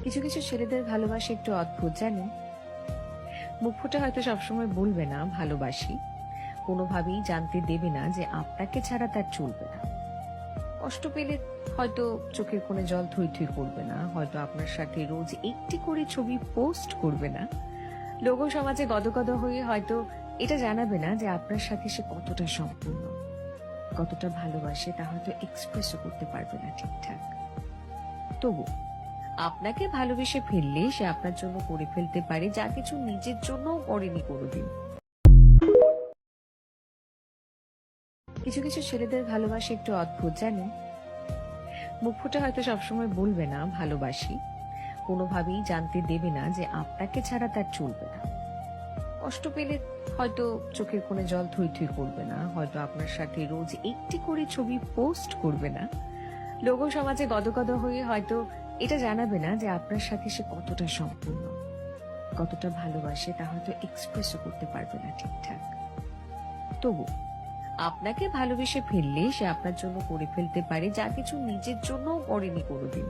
কিছু কিছু ছেলেদের ভালোবাসা একটু অদ্ভুত, জানেন? মুখ ফুটে হয়তো সবসময় বলবে না ভালোবাসি, কোনোভাবেই জানতে দেবে না যে আপনাকে ছাড়া তার চলবে না। কষ্ট পেলে হয়তো চোখের কোণে জল থই থই করবে না, হয়তো আপনার সাথে রোজ একটি করে ছবি পোস্ট করবে না, লোক সমাজে গদগদ হয়ে হয়তো এটা জানাবে না যে আপনার সাথে সে কতটা সম্পূর্ণ, কতটা ভালোবাসে তা হয়তো এক্সপ্রেসও করতে পারবে না ঠিকঠাক। তবু আপনাকে ভালোবেসে ফেললে সে আপনার জন্য করে ফেলতে পারে যা কিছু নিজের জন্যও করেনি কোনোদিন। কিছু কিছু ছেলেদের ভালোবাসা একটু অদ্ভুত, জানেন? মুখ ফুটে হয়তো সবসময় বলবে না ভালোবাসি, কোনোভাবেই জানতে দেবে না যে আপনাকে ছাড়া তার চলবে না। কষ্ট পেলে হয়তো চোখের কোণে জল থই থই করবে না, হয়তো আপনার সাথে রোজ একটি করে ছবি পোস্ট করবে না, লোক সমাজে গদগদ হয়ে হয়তো এটা জানাবে না যে আপনার সাথে সে কতটা সম্পূর্ণ, কতটা ভালোবাসে তা হয়তো এক্সপ্রেসও করতে পারবে না ঠিকঠাক। তবু আপনাকে ভালোবেসে ফেললে সে আপনার জন্য করে ফেলতে পারে যা কিছু নিজের জন্যও করেনি কোনোদিন।